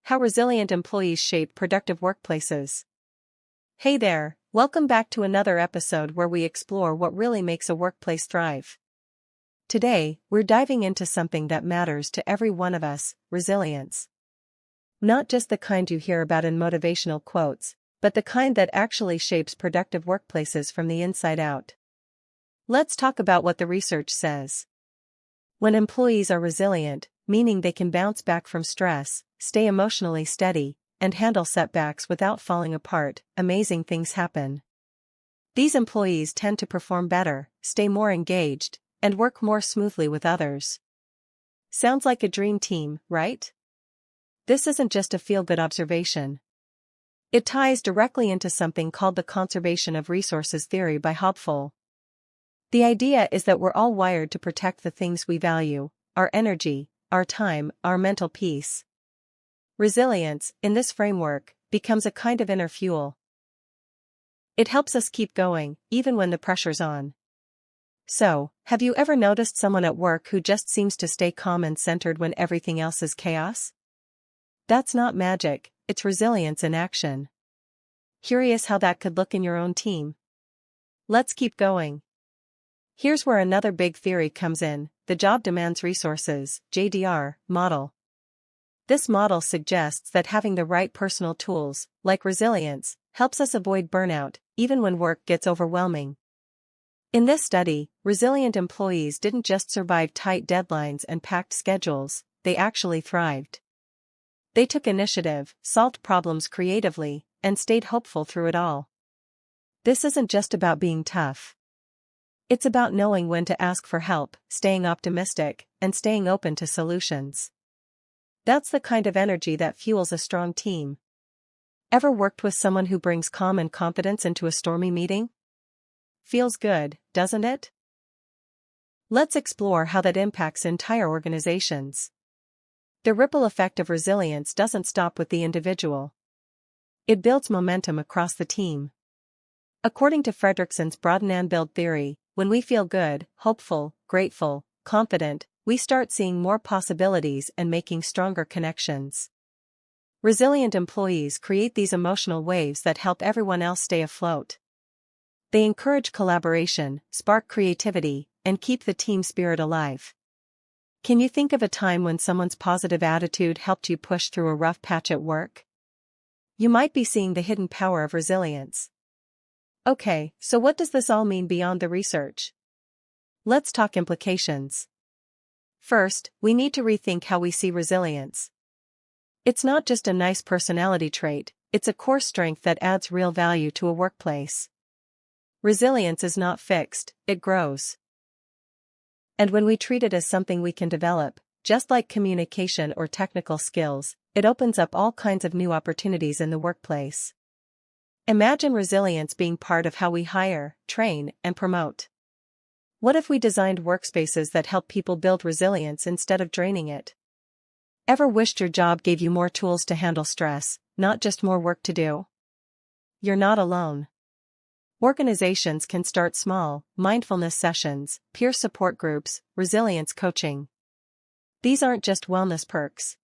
How resilient employees shape productive workplaces. Hey there, welcome back to another episode where we explore what really makes a workplace thrive. Today, we're diving into something that matters to every one of us: resilience. Not just the kind you hear about in motivational quotes, but the kind that actually shapes productive workplaces from the inside out. Let's talk about what the research says. When employees are resilient, meaning they can bounce back from stress, stay emotionally steady, and handle setbacks without falling apart, amazing things happen. These employees tend to perform better, stay more engaged, and work more smoothly with others. Sounds like a dream team, right? This isn't just a feel-good observation. It ties directly into something called the conservation of resources theory by Hobfoll. The idea is that we're all wired to protect the things we value: our energy, our time, our mental peace. Resilience, in this framework, becomes a kind of inner fuel. It helps us keep going, even when the pressure's on. So, have you ever noticed someone at work who just seems to stay calm and centered when everything else is chaos? That's not magic, it's resilience in action. Curious how that could look in your own team? Let's keep going. Here's where another big theory comes in: the job demands resources, JDR, model. This model suggests that having the right personal tools, like resilience, helps us avoid burnout, even when work gets overwhelming. In this study, resilient employees didn't just survive tight deadlines and packed schedules, they actually thrived. They took initiative, solved problems creatively, and stayed hopeful through it all. This isn't just about being tough. It's about knowing when to ask for help, staying optimistic, and staying open to solutions. That's the kind of energy that fuels a strong team. Ever worked with someone who brings calm and confidence into a stormy meeting? Feels good, doesn't it? Let's explore how that impacts entire organizations. The ripple effect of resilience doesn't stop with the individual. It builds momentum across the team. According to Fredrickson's broaden and build theory, when we feel good, hopeful, grateful, confident, we start seeing more possibilities and making stronger connections. Resilient employees create these emotional waves that help everyone else stay afloat. They encourage collaboration, spark creativity, and keep the team spirit alive. Can you think of a time when someone's positive attitude helped you push through a rough patch at work? You might be seeing the hidden power of resilience. Okay, so what does this all mean beyond the research? Let's talk implications. First, we need to rethink how we see resilience. It's not just a nice personality trait, it's a core strength that adds real value to a workplace. Resilience is not fixed, it grows. And when we treat it as something we can develop, just like communication or technical skills, it opens up all kinds of new opportunities in the workplace. Imagine resilience being part of how we hire, train, and promote. What if we designed workspaces that help people build resilience instead of draining it? Ever wished your job gave you more tools to handle stress, not just more work to do? You're not alone. Organizations can start small: mindfulness sessions, peer support groups, resilience coaching. These aren't just wellness perks.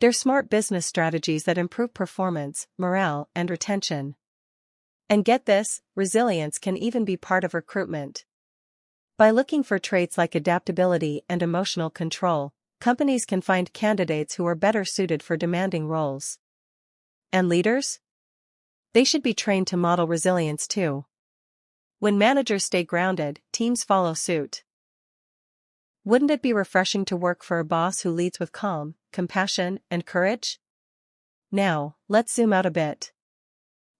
They're smart business strategies that improve performance, morale, and retention. And get this, resilience can even be part of recruitment. By looking for traits like adaptability and emotional control, companies can find candidates who are better suited for demanding roles. And leaders? They should be trained to model resilience too. When managers stay grounded, teams follow suit. Wouldn't it be refreshing to work for a boss who leads with calm, compassion, and courage? Now, let's zoom out a bit.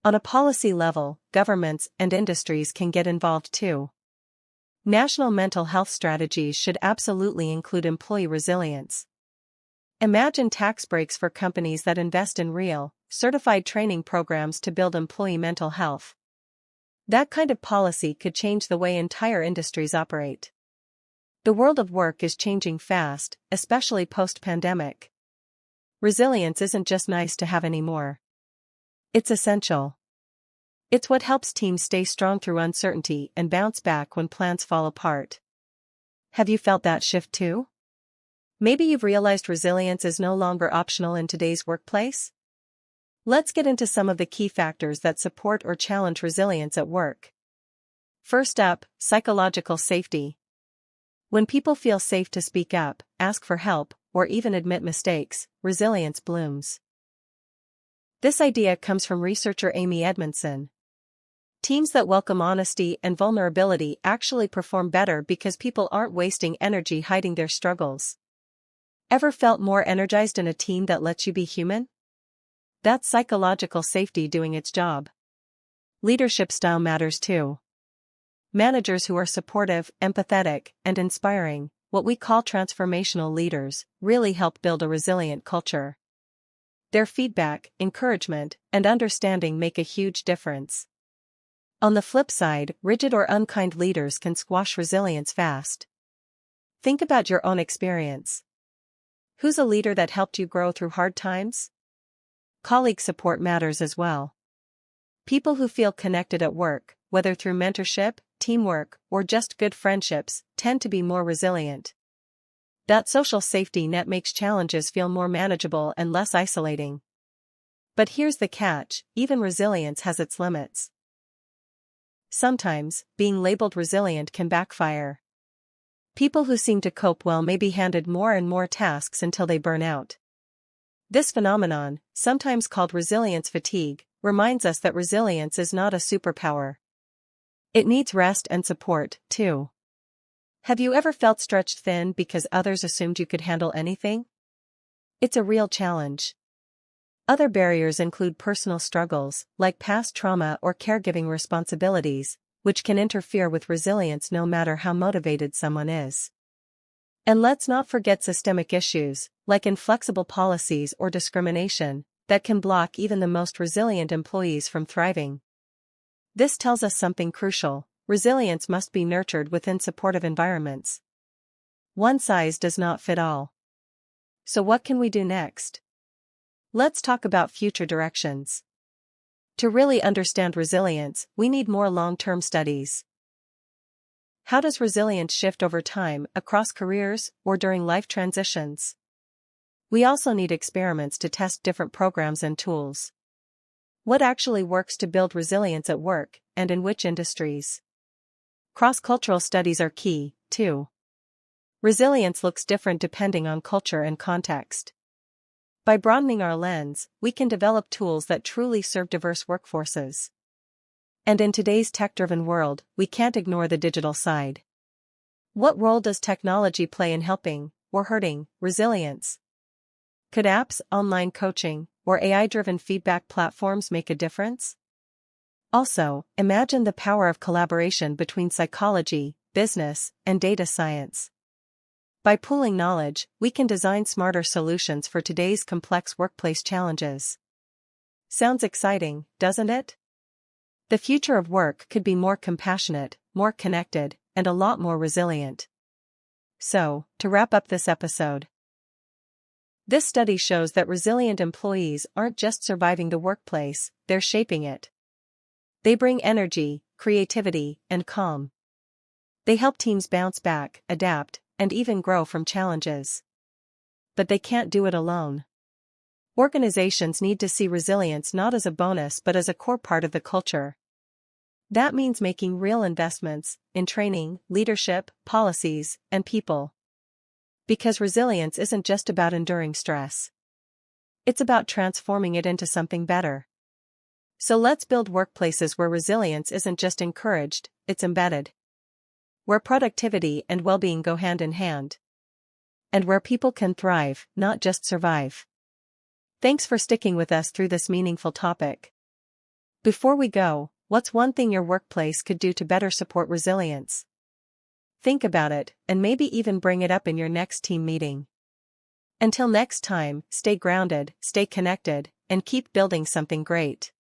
On a policy level, governments and industries can get involved too. National mental health strategies should absolutely include employee resilience. Imagine tax breaks for companies that invest in real, certified training programs to build employee mental health. That kind of policy could change the way entire industries operate. The world of work is changing fast, especially post-pandemic. Resilience isn't just nice to have anymore. It's essential. It's what helps teams stay strong through uncertainty and bounce back when plans fall apart. Have you felt that shift too? Maybe you've realized resilience is no longer optional in today's workplace? Let's get into some of the key factors that support or challenge resilience at work. First up, psychological safety. When people feel safe to speak up, ask for help, or even admit mistakes, resilience blooms. This idea comes from researcher Amy Edmondson. Teams that welcome honesty and vulnerability actually perform better because people aren't wasting energy hiding their struggles. Ever felt more energized in a team that lets you be human? That's psychological safety doing its job. Leadership style matters too. Managers who are supportive, empathetic, and inspiring, what we call transformational leaders, really help build a resilient culture. Their feedback, encouragement, and understanding make a huge difference. On the flip side, rigid or unkind leaders can squash resilience fast. Think about your own experience. Who's a leader that helped you grow through hard times? Colleague support matters as well. People who feel connected at work, whether through mentorship, teamwork, or just good friendships, tend to be more resilient. That social safety net makes challenges feel more manageable and less isolating. But here's the catch, even resilience has its limits. Sometimes, being labeled resilient can backfire. People who seem to cope well may be handed more and more tasks until they burn out. This phenomenon, sometimes called resilience fatigue, reminds us that resilience is not a superpower. It needs rest and support, too. Have you ever felt stretched thin because others assumed you could handle anything? It's a real challenge. Other barriers include personal struggles, like past trauma or caregiving responsibilities, which can interfere with resilience no matter how motivated someone is. And let's not forget systemic issues, like inflexible policies or discrimination, that can block even the most resilient employees from thriving. This tells us something crucial: resilience must be nurtured within supportive environments. One size does not fit all. So what can we do next? Let's talk about future directions. To really understand resilience, we need more long-term studies. How does resilience shift over time, across careers, or during life transitions? We also need experiments to test different programs and tools. What actually works to build resilience at work, and in which industries? Cross-cultural studies are key, too. Resilience looks different depending on culture and context. By broadening our lens, we can develop tools that truly serve diverse workforces. And in today's tech-driven world, we can't ignore the digital side. What role does technology play in helping, or hurting, resilience? Could apps, online coaching, or AI-driven feedback platforms make a difference? Also, imagine the power of collaboration between psychology, business, and data science. By pooling knowledge, we can design smarter solutions for today's complex workplace challenges. Sounds exciting, doesn't it? The future of work could be more compassionate, more connected, and a lot more resilient. So, to wrap up this episode, this study shows that resilient employees aren't just surviving the workplace, they're shaping it. They bring energy, creativity, and calm. They help teams bounce back, adapt, and even grow from challenges. But they can't do it alone. Organizations need to see resilience not as a bonus but as a core part of the culture. That means making real investments in training, leadership, policies, and people. Because resilience isn't just about enduring stress. It's about transforming it into something better. So let's build workplaces where resilience isn't just encouraged, it's embedded. Where productivity and well-being go hand in hand. And where people can thrive, not just survive. Thanks for sticking with us through this meaningful topic. Before we go, what's one thing your workplace could do to better support resilience? Think about it, and maybe even bring it up in your next team meeting. Until next time, stay grounded, stay connected, and keep building something great.